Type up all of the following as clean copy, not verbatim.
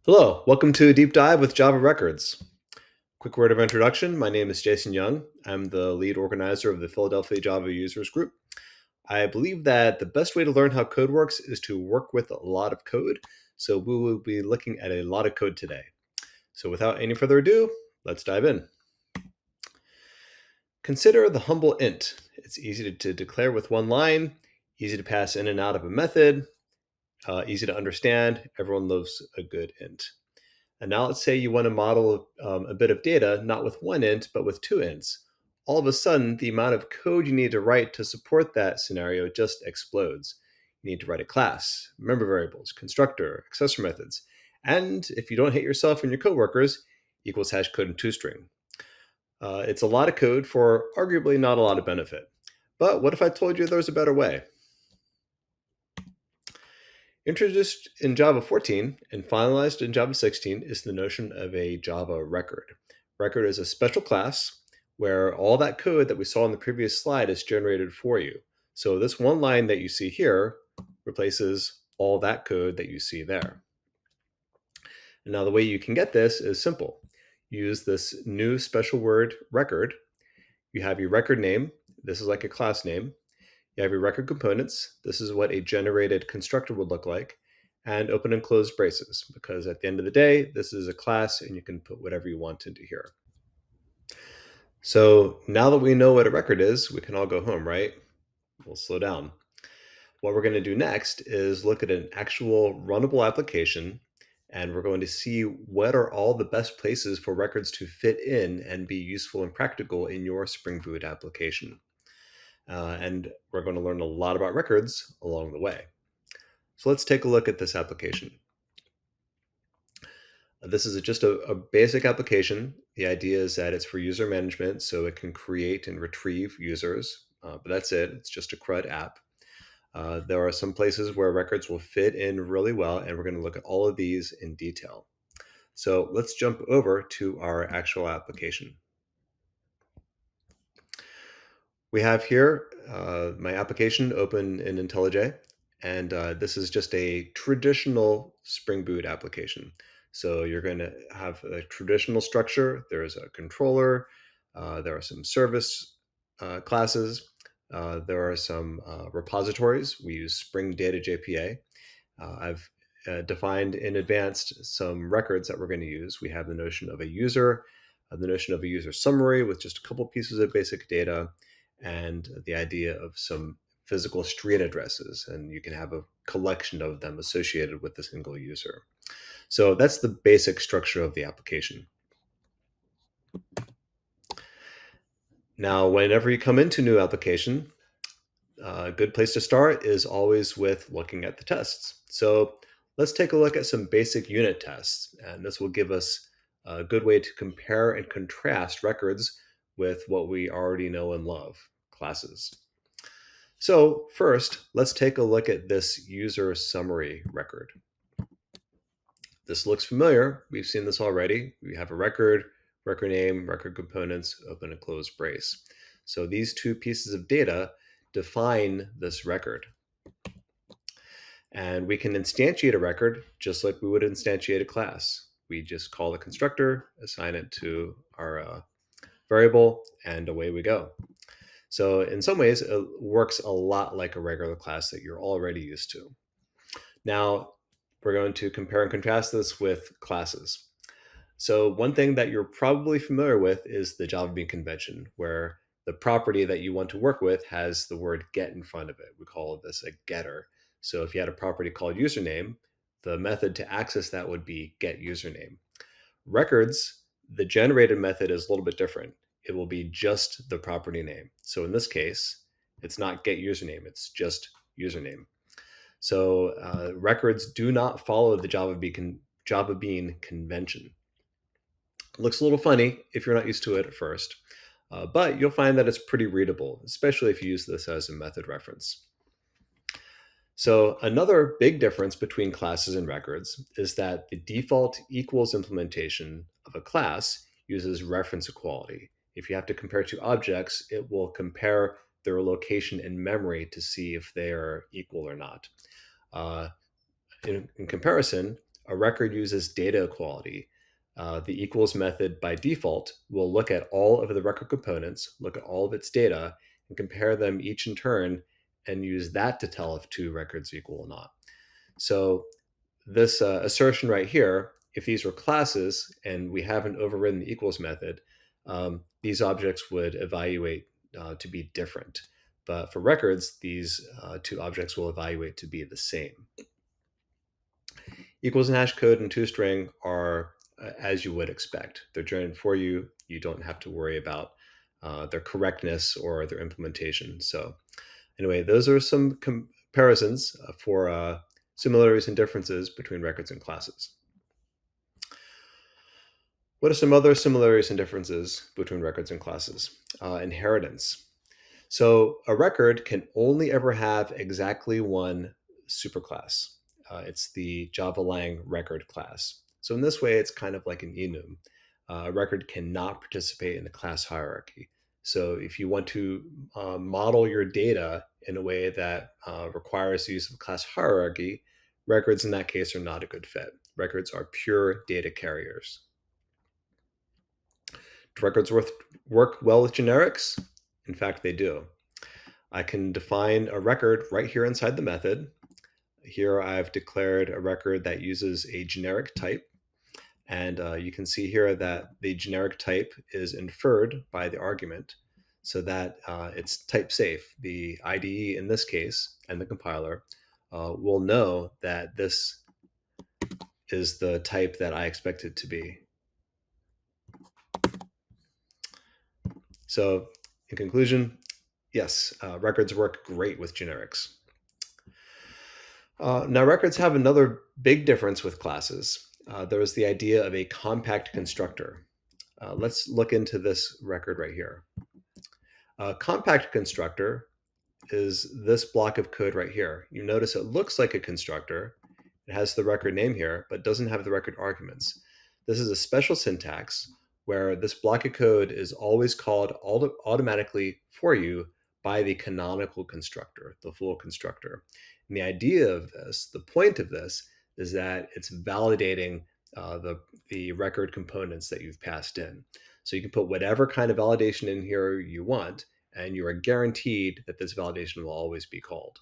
Hello, welcome to a deep dive with Java Records. Quick word of introduction. My name is Jason Young. I'm the lead organizer of the Philadelphia Java Users Group. I believe that the best way to learn how code works is to work with a lot of code. So we will be looking at a lot of code today. So without any further ado, let's dive in. Consider the humble int. It's easy to declare with one line, easy to pass in and out of a method, easy to understand. Everyone loves a good int. And now let's say you want to model a bit of data, not with one int, but with two ints. All of a sudden, the amount of code you need to write to support that scenario just explodes. You need to write a class, member variables, constructor, accessor methods, and if you don't hate yourself and your coworkers, equals hash code and toString. It's a lot of code for arguably not a lot of benefit. But what if I told you there was a better way? Introduced in Java 14 and finalized in Java 16 is the notion of a Java record. Record is a special class where all that code that we saw in the previous slide is generated for you. So this one line that you see here replaces all that code that you see there. And now the way you can get this is simple. Use this new special word record. You have your record name. This is like a class name. You have your record components. This is what a generated constructor would look like. And open and close braces, because at the end of the day, this is a class and you can put whatever you want into here. So now that we know what a record is, we can all go home, right? We'll slow down. What we're going to do next is look at an actual runnable application, and we're going to see what are all the best places for records to fit in and be useful and practical in your Spring Boot application. And we're going to learn a lot about records along the way. So let's take a look at this application. This is just a basic application. The idea is that it's for user management, so it can create and retrieve users, but that's it. It's just a CRUD app. There are some places where records will fit in really well, and we're going to look at all of these in detail. So let's jump over to our actual application. We have here my application open in IntelliJ, and this is just a traditional Spring Boot application. So you're going to have a traditional structure. There is a controller. There are some service classes. There are some repositories. We use Spring Data JPA. I've defined in advance some records that we're going to use. We have the notion of a user, the notion of a user summary with just a couple pieces of basic data, and the idea of some physical street addresses. And you can have a collection of them associated with the single user. So that's the basic structure of the application. Now, whenever you come into a new application, a good place to start is always with looking at the tests. So let's take a look at some basic unit tests, and this will give us a good way to compare and contrast records with what we already know and love, classes. So first, let's take a look at this user summary record. This looks familiar. We've seen this already. We have a record, record name, record components, open and close brace. So these two pieces of data define this record. And we can instantiate a record just like we would instantiate a class. We just call the constructor, assign it to our variable, and away we go. So in some ways, it works a lot like a regular class that you're already used to. Now, we're going to compare and contrast this with classes. So one thing that you're probably familiar with is the Java Bean convention, where the property that you want to work with has the word get in front of it. We call this a getter. So if you had a property called username, the method to access that would be get username. Records, the generated method is a little bit different. It will be just the property name. So in this case, it's not get username, it's just username. So records do not follow the Java Bean convention. It looks a little funny if you're not used to it at first, but you'll find that it's pretty readable, especially if you use this as a method reference. So another big difference between classes and records is that the default equals implementation of a class uses reference equality. If you have to compare two objects, it will compare their location in memory to see if they are equal or not. In comparison, a record uses data equality. The equals method by default will look at all of the record components, look at all of its data, and compare them each in turn and use that to tell if two records equal or not. So this assertion right here, if these were classes and we haven't overridden the equals method, these objects would evaluate to be different. But for records, these two objects will evaluate to be the same. Equals and hash code and toString are as you would expect. They're generated for you. You don't have to worry about their correctness or their implementation. So anyway, those are some comparisons for similarities and differences between records and classes. What are some other similarities and differences between records and classes? Inheritance. So a record can only ever have exactly one superclass. It's the Java Lang record class. So in this way, it's kind of like an enum. A record cannot participate in the class hierarchy. So if you want to model your data in a way that requires the use of a class hierarchy, records in that case are not a good fit. Records are pure data carriers. Do records work well with generics? In fact, they do. I can define a record right here inside the method. Here I've declared a record that uses a generic type. And you can see here that the generic type is inferred by the argument so that it's type safe. The IDE in this case and the compiler will know that this is the type that I expect it to be. So in conclusion, yes, records work great with generics. Now, records have another big difference with classes. There's the idea of a compact constructor. Let's look into this record right here. A compact constructor is this block of code right here. You notice it looks like a constructor. It has the record name here, but doesn't have the record arguments. This is a special syntax where this block of code is always called automatically for you by the canonical constructor, the full constructor. And the idea of this, the point of this, is that it's validating the record components that you've passed in. So you can put whatever kind of validation in here you want, and you are guaranteed that this validation will always be called.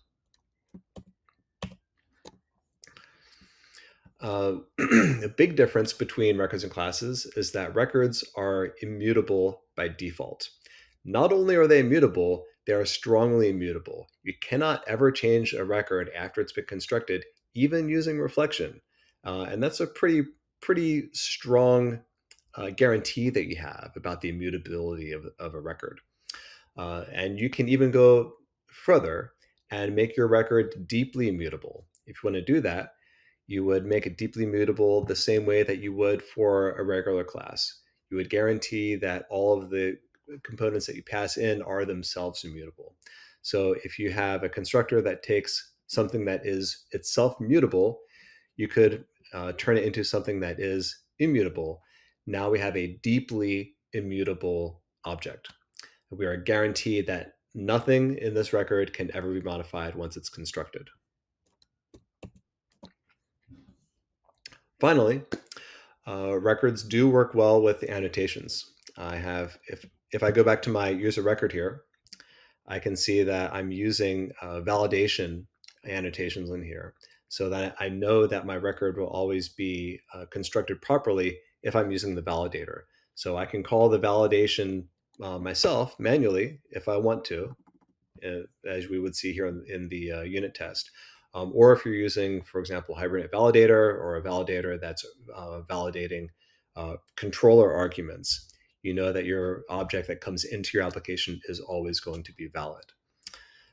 The big difference between records and classes is that records are immutable by default. Not only are they immutable, they are strongly immutable. You cannot ever change a record after it's been constructed, even using reflection. And that's a pretty strong guarantee that you have about the immutability of a record. And you can even go further and make your record deeply immutable. If you want to do that, you would make it deeply immutable the same way that you would for a regular class. You would guarantee that all of the components that you pass in are themselves immutable. So if you have a constructor that takes something that is itself mutable, you could turn it into something that is immutable. Now we have a deeply immutable object. We are guaranteed that nothing in this record can ever be modified once it's constructed. Finally, records do work well with annotations. If I go back to my user record here, I can see that I'm using validation annotations in here so that I know that my record will always be constructed properly if I'm using the validator. So I can call the validation myself manually if I want to, as we would see here in the unit test. Or if you're using, for example, Hibernate Validator or a validator that's validating controller arguments, you know that your object that comes into your application is always going to be valid.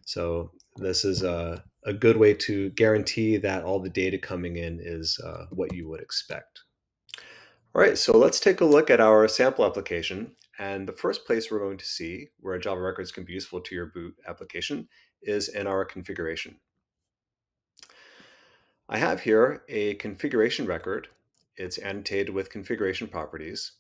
So this is a good way to guarantee that all the data coming in is what you would expect. All right, so let's take a look at our sample application. And the first place we're going to see where Java records can be useful to your boot application is in our configuration. I have here a configuration record. It's annotated with configuration properties.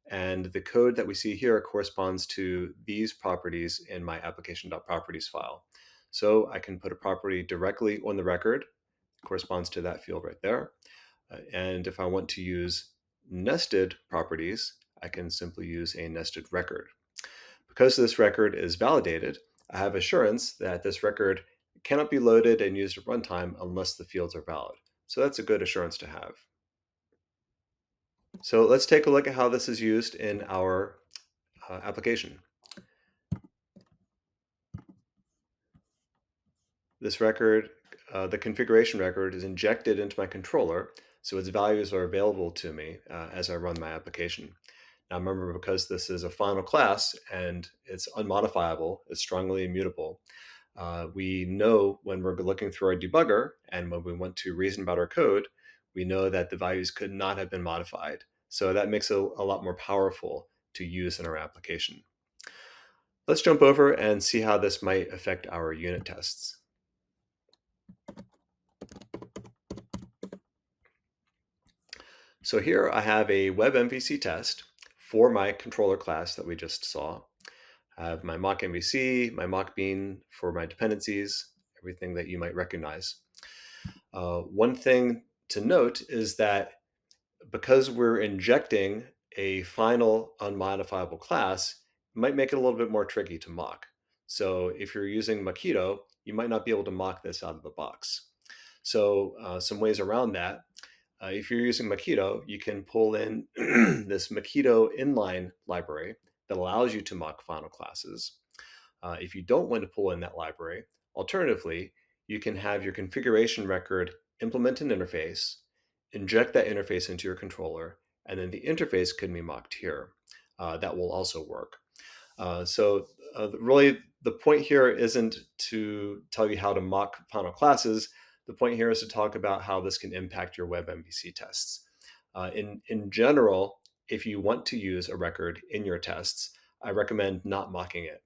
And the code that we see here corresponds to these properties in my application.properties file. So I can put a property directly on the record, corresponds to that field right there. And if I want to use nested properties, I can simply use a nested record. Because this record is validated, I have assurance that this record cannot be loaded and used at runtime unless the fields are valid. So that's a good assurance to have. So let's take a look at how this is used in our application. This record, the configuration record, is injected into my controller, so its values are available to me as I run my application. Now remember, because this is a final class and it's unmodifiable, it's strongly immutable, we know when we're looking through our debugger and when we want to reason about our code, we know that the values could not have been modified. So that makes it a lot more powerful to use in our application. Let's jump over and see how this might affect our unit tests. So here I have a web MVC test for my controller class that we just saw. I have my mock MVC, my mock bean for my dependencies, everything that you might recognize. One thing to note is that because we're injecting a final unmodifiable class, it might make it a little bit more tricky to mock. So if you're using Mockito, you might not be able to mock this out of the box. So some ways around that. If you're using Mockito, you can pull in this Mockito inline library that allows you to mock final classes. If you don't want to pull in that library, alternatively, you can have your configuration record implement an interface, inject that interface into your controller, and then the interface can be mocked here. That will also work. Really, the point here isn't to tell you how to mock final classes. The point here is to talk about how this can impact your web MVC tests. In general, if you want to use a record in your tests, I recommend not mocking it.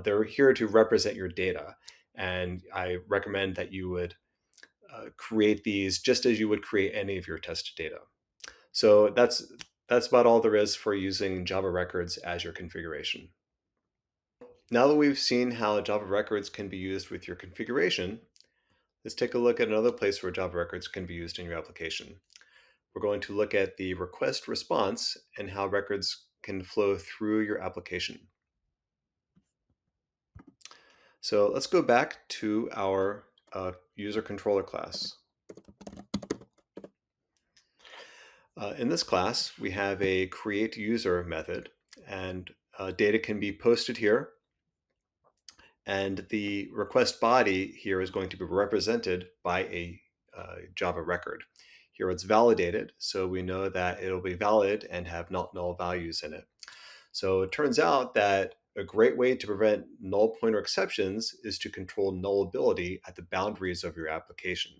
They're here to represent your data, and I recommend that you would create these just as you would create any of your test data. So that's about all there is for using Java records as your configuration. Now that we've seen how Java records can be used with your configuration, let's take a look at another place where Java records can be used in your application. We're going to look at the request response and how records can flow through your application. So let's go back to our user controller class. In this class, we have a create user method, and data can be posted here. And the request body here is going to be represented by a Java record. Here it's validated, so we know that it'll be valid and have not null values in it. So it turns out that a great way to prevent null pointer exceptions is to control nullability at the boundaries of your application.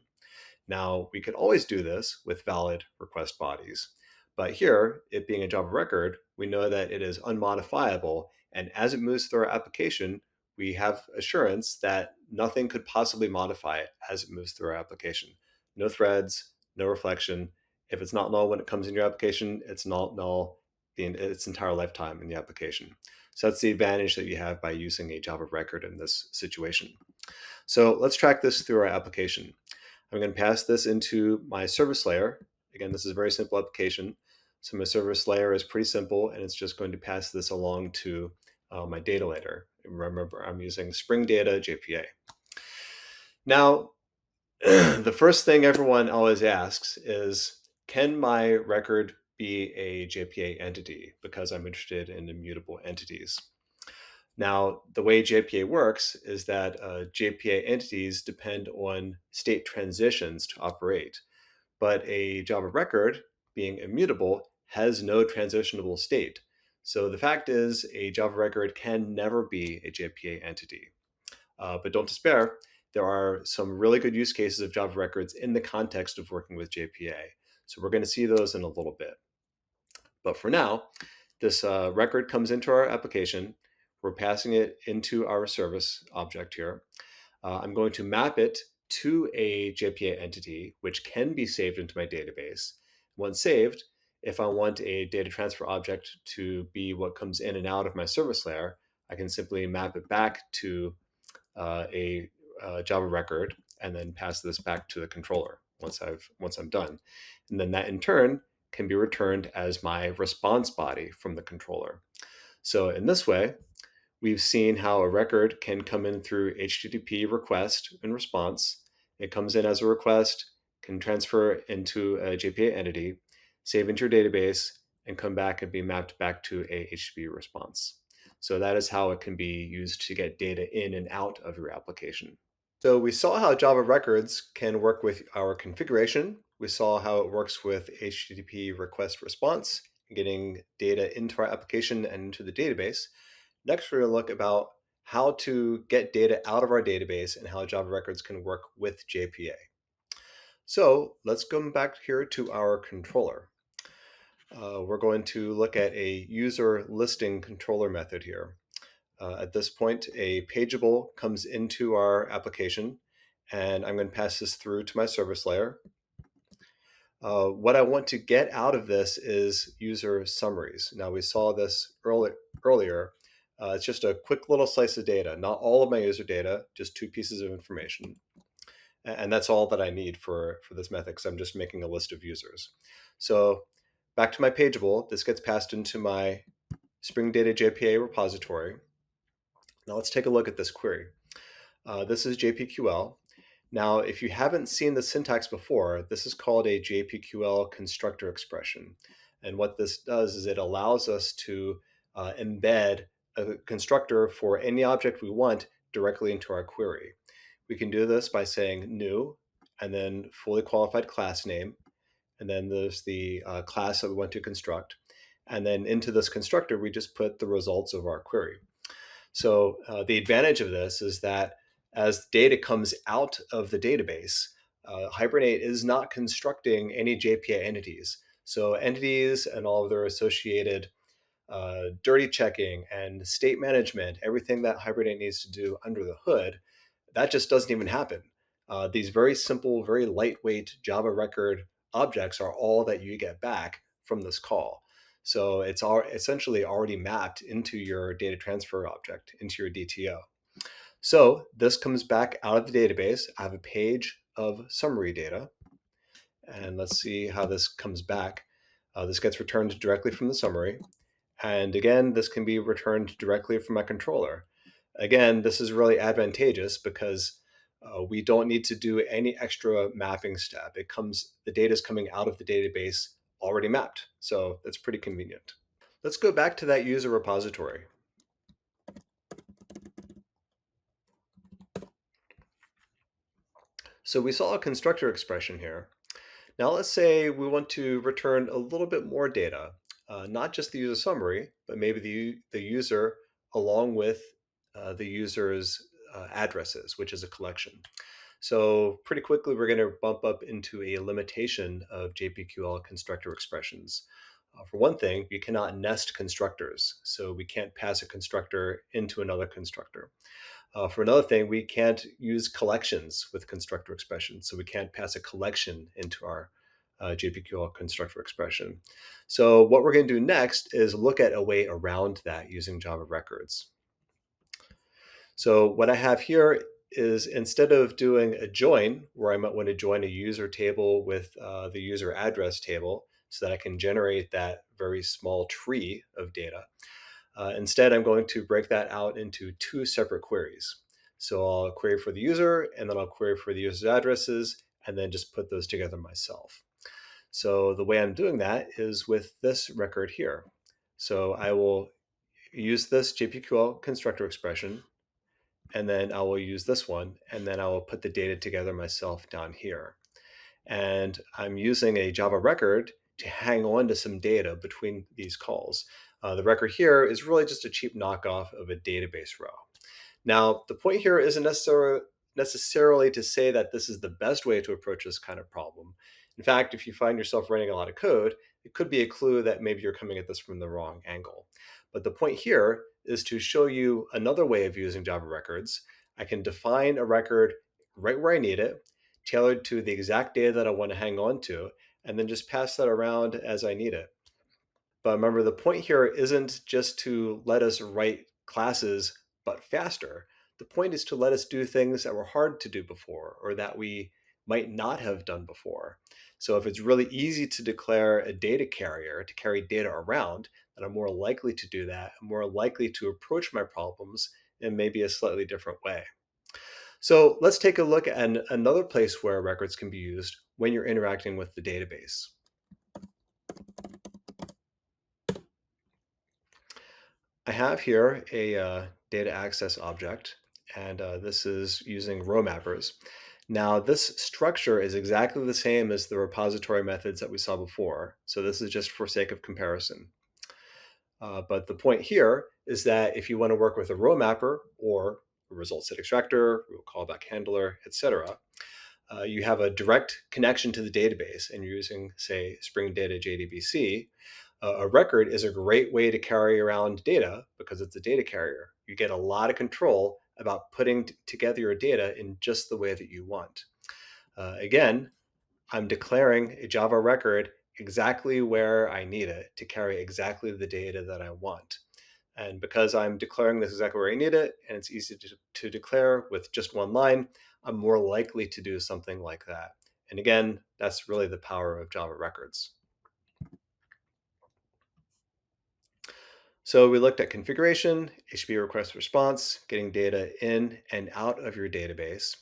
Now, we could always do this with valid request bodies, but here, it being a Java record, we know that it is unmodifiable, and as it moves through our application, we have assurance that nothing could possibly modify it as it moves through our application. No threads, no reflection. If it's not null when it comes in your application, it's not null its entire lifetime in the application. So that's the advantage that you have by using a Java record in this situation. So let's track this through our application. I'm going to pass this into my service layer. Again, this is a very simple application. So my service layer is pretty simple, and it's just going to pass this along to my data layer. Remember, I'm using Spring Data JPA. Now, the first thing everyone always asks is, can my record be a JPA entity? Because I'm interested in immutable entities. Now, the way JPA works is that JPA entities depend on state transitions to operate, but a Java record, being immutable, has no transitionable state. So the fact is, a Java record can never be a JPA entity. But don't despair, there are some really good use cases of Java records in the context of working with JPA. So we're going to see those in a little bit. But for now, this record comes into our application. We're passing it into our service object here. I'm going to map it to a JPA entity, which can be saved into my database. Once saved, if I want a data transfer object to be what comes in and out of my service layer, I can simply map it back to a Java record and then pass this back to the controller. once I'm done. And then that in turn can be returned as my response body from the controller. So in this way, we've seen how a record can come in through HTTP request and response. It comes in as a request, can transfer into a JPA entity, save into your database, and come back and be mapped back to a HTTP response. So that is how it can be used to get data in and out of your application. So we saw how Java records can work with our configuration. We saw how it works with HTTP request response, getting data into our application and into the database. Next, we're going to look about how to get data out of our database and how Java records can work with JPA. So let's come back here to our controller. We're going to look at a user listing controller method here. At this point, a pageable comes into our application, and I'm going to pass this through to my service layer. What I want to get out of this is user summaries. Now, we saw this earlier. It's just a quick little slice of data, not all of my user data, just 2 pieces of information. And that's all that I need for this method, because I'm just making a list of users. So back to my pageable, this gets passed into my Spring Data JPA repository. Now let's take a look at this query. This is JPQL. Now, if you haven't seen the syntax before, this is called a JPQL constructor expression. And what this does is it allows us to embed a constructor for any object we want directly into our query. We can do this by saying new, and then fully qualified class name, and then there's the class that we want to construct. And then into this constructor, we just put the results of our query. So the advantage of this is that as data comes out of the database, Hibernate is not constructing any JPA entities. So entities and all of their associated dirty checking and state management, everything that Hibernate needs to do under the hood, that just doesn't even happen. These very simple, very lightweight Java record objects are all that you get back from this call. So it's essentially already mapped into your data transfer object, into your DTO. So this comes back out of the database. I have a page of summary data. And let's see how this comes back. This gets returned directly from the summary. And again, this can be returned directly from my controller. Again, this is really advantageous because we don't need to do any extra mapping step. The data is coming out of the database already mapped. So that's pretty convenient. Let's go back to that user repository. So we saw a constructor expression here. Now let's say we want to return a little bit more data, not just the user summary, but maybe the user along with the user's addresses, which is a collection. So pretty quickly, we're going to bump up into a limitation of JPQL constructor expressions. For one thing, you cannot nest constructors. So we can't pass a constructor into another constructor. For another thing, we can't use collections with constructor expressions. So we can't pass a collection into our JPQL constructor expression. So what we're going to do next is look at a way around that using Java records. So what I have here is, instead of doing a join, where I might want to join a user table with the user address table so that I can generate that very small tree of data, instead I'm going to break that out into 2 separate queries. So I'll query for the user, and then I'll query for the user's addresses, and then just put those together myself. So the way I'm doing that is with this record here. So I will use this JPQL constructor expression, and then I will use this one, and then I will put the data together myself down here. And I'm using a Java record to hang on to some data between these calls. The record here is really just a cheap knockoff of a database row. Now, the point here isn't necessarily to say that this is the best way to approach this kind of problem. In fact, if you find yourself writing a lot of code, it could be a clue that maybe you're coming at this from the wrong angle. But the point here is to show you another way of using Java records. I can define a record right where I need it, tailored to the exact data that I want to hang on to, and then just pass that around as I need it. But remember, the point here isn't just to let us write classes, but faster. The point is to let us do things that were hard to do before, or that we might not have done before. So if it's really easy to declare a data carrier to carry data around, then I'm more likely to do that. I'm more likely to approach my problems in maybe a slightly different way. So let's take a look at another place where records can be used when you're interacting with the database. I have here a data access object, and this is using row mappers. Now, this structure is exactly the same as the repository methods that we saw before. So this is just for sake of comparison. But the point here is that if you want to work with a row mapper or a result set extractor, callback handler, etc., you have a direct connection to the database and you're using, say, Spring Data JDBC. A record is a great way to carry around data because it's a data carrier. You get a lot of control about putting together your data in just the way that you want. Again, I'm declaring a Java record exactly where I need it to carry exactly the data that I want. And because I'm declaring this exactly where I need it, and it's easy to declare with just one line, I'm more likely to do something like that. And again, that's really the power of Java records. So we looked at configuration, HTTP request response, getting data in and out of your database.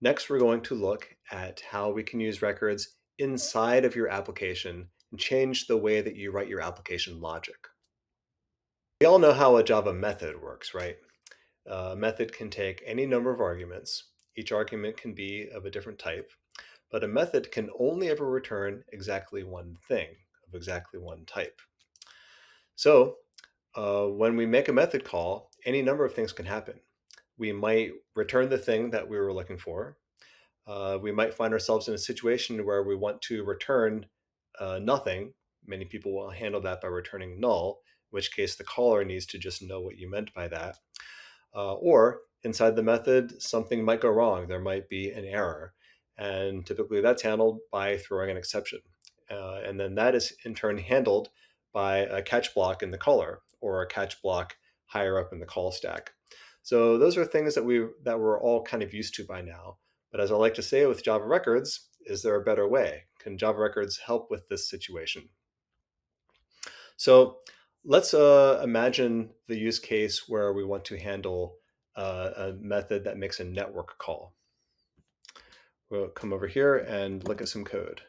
Next, we're going to look at how we can use records inside of your application and change the way that you write your application logic. We all know how a Java method works, right? A method can take any number of arguments. Each argument can be of a different type, but a method can only ever return exactly one thing of exactly one type. So when we make a method call, any number of things can happen. We might return the thing that we were looking for. We might find ourselves in a situation where we want to return nothing. Many people will handle that by returning null, in which case the caller needs to just know what you meant by that. Or inside the method, something might go wrong. There might be an error. And typically that's handled by throwing an exception. And then that is in turn handled by a catch block in the caller or a catch block higher up in the call stack. So those are things that we're all kind of used to by now. But as I like to say with Java records, is there a better way? Can Java records help with this situation? So let's imagine the use case where we want to handle a method that makes a network call. We'll come over here and look at some code.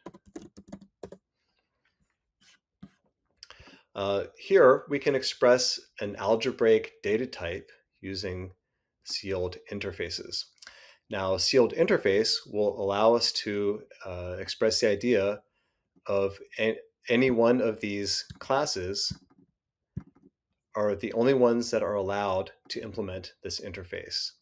Here we can express an algebraic data type using sealed interfaces. Now, a sealed interface will allow us to express the idea of any one of these classes are the only ones that are allowed to implement this interface.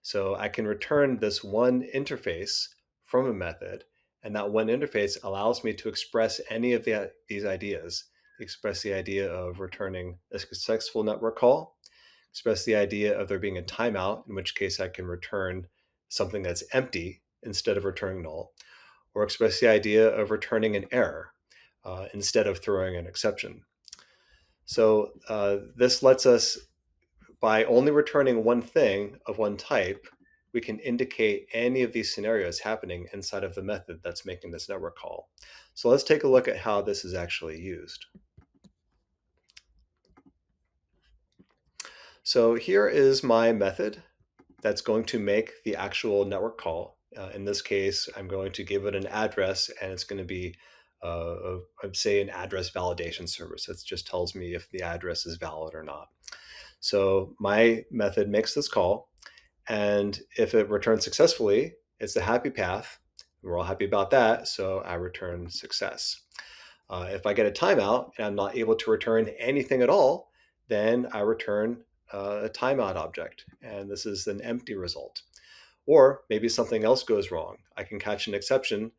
So I can return this one interface from a method, and that one interface allows me to express any of these ideas. Express the idea of returning a successful network call, express the idea of there being a timeout, in which case I can return something that's empty instead of returning null, or express the idea of returning an error instead of throwing an exception. So this lets us, by only returning one thing of one type, we can indicate any of these scenarios happening inside of the method that's making this network call. So let's take a look at how this is actually used. So here is my method that's going to make the actual network call. In this case, I'm going to give it an address, and it's going to be, I'd say, an address validation service. That just tells me if the address is valid or not. So my method makes this call, and if it returns successfully, it's a happy path. We're all happy about that, so I return success. If I get a timeout and I'm not able to return anything at all, then I return a timeout object, and this is an empty result. Or maybe something else goes wrong. I can catch an exception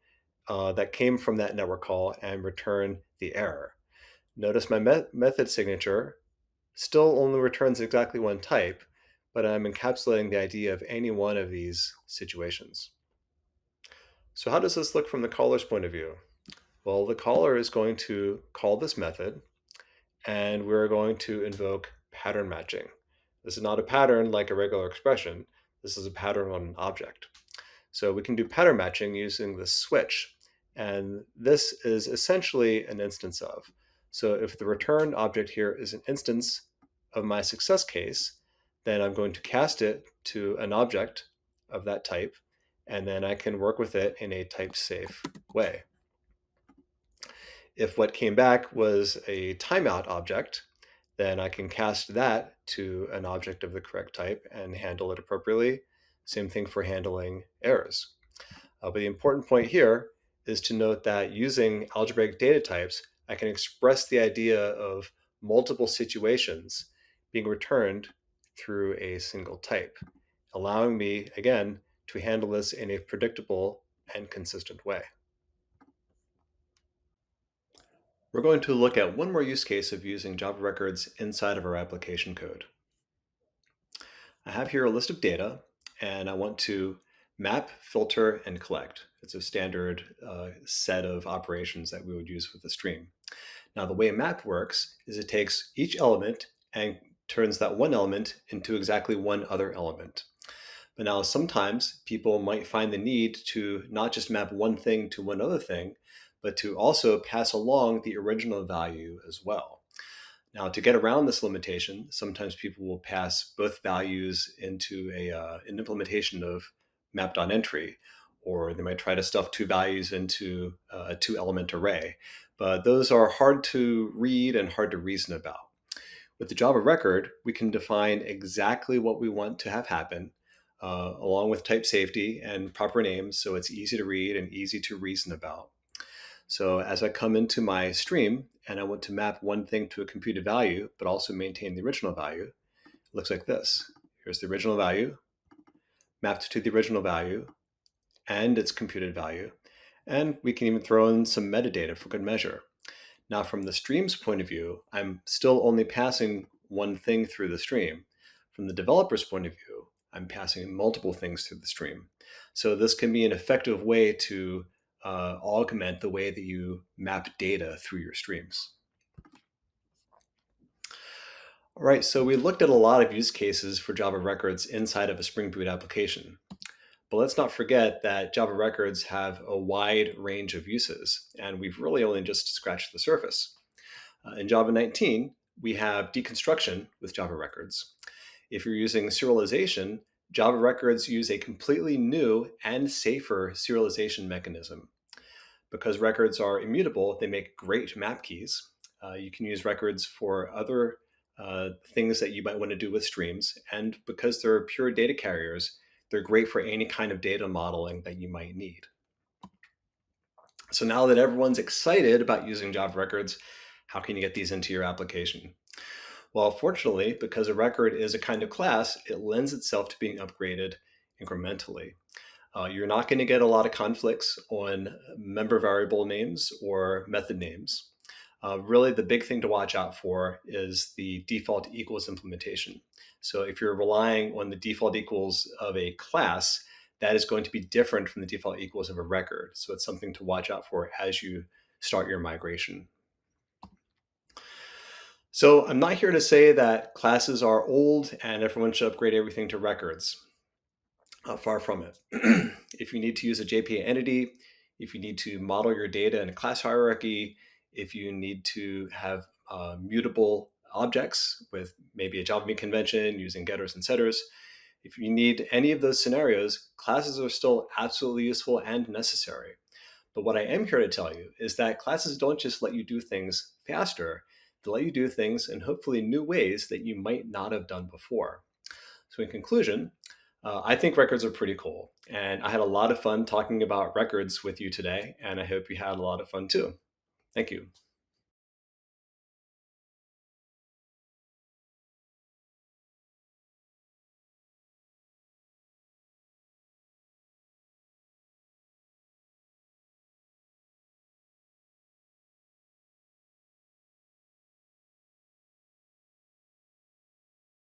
that came from that network call and return the error. Notice my method signature still only returns exactly one type, but I'm encapsulating the idea of any one of these situations. So how does this look from the caller's point of view? Well, the caller is going to call this method, and we're going to invoke pattern matching. This is not a pattern like a regular expression. This is a pattern on an object. So we can do pattern matching using the switch. And this is essentially an instance of. So if the return object here is an instance of my success case, then I'm going to cast it to an object of that type, and then I can work with it in a type safe way. If what came back was a timeout object, then I can cast that to an object of the correct type and handle it appropriately. Same thing for handling errors. But the important point here is to note that using algebraic data types, I can express the idea of multiple situations being returned through a single type, allowing me, again, to handle this in a predictable and consistent way. We're going to look at one more use case of using Java records inside of our application code. I have here a list of data, and I want to map, filter, and collect. It's a standard set of operations that we would use with a stream. Now, the way map works is it takes each element and turns that one element into exactly one other element. But now sometimes people might find the need to not just map one thing to one other thing, but to also pass along the original value as well. Now, to get around this limitation, sometimes people will pass both values into an implementation of map.entry, or they might try to stuff two values into a two-element array. But those are hard to read and hard to reason about. With the Java record, we can define exactly what we want to have happen, along with type safety and proper names, so it's easy to read and easy to reason about. So as I come into my stream and I want to map one thing to a computed value, but also maintain the original value, it looks like this. Here's the original value, mapped to the original value, and its computed value. And we can even throw in some metadata for good measure. Now, from the stream's point of view, I'm still only passing one thing through the stream. From the developer's point of view, I'm passing multiple things through the stream. So this can be an effective way to augment the way that you map data through your streams. All right, so we looked at a lot of use cases for Java records inside of a Spring Boot application. But let's not forget that Java records have a wide range of uses, and we've really only just scratched the surface. In Java 19, we have deconstruction with Java records. If you're using serialization, Java records use a completely new and safer serialization mechanism. Because records are immutable, they make great map keys. You can use records for other things that you might want to do with streams. And because they're pure data carriers, they're great for any kind of data modeling that you might need. So now that everyone's excited about using Java records, how can you get these into your application? Well, fortunately, because a record is a kind of class, it lends itself to being upgraded incrementally. You're not going to get a lot of conflicts on member variable names or method names. Really, the big thing to watch out for is the default equals implementation. So if you're relying on the default equals of a class, that is going to be different from the default equals of a record. So it's something to watch out for as you start your migration. So I'm not here to say that classes are old and everyone should upgrade everything to records. Far from it. If you need to use a JPA entity, if you need to model your data in a class hierarchy, if you need to have mutable objects with maybe a Java mean convention using getters and setters, if you need any of those scenarios, classes are still absolutely useful and necessary. But what I am here to tell you is that classes don't just let you do things faster, they let you do things in hopefully new ways that you might not have done before. So in conclusion, I think records are pretty cool. And I had a lot of fun talking about records with you today, and I hope you had a lot of fun too. Thank you.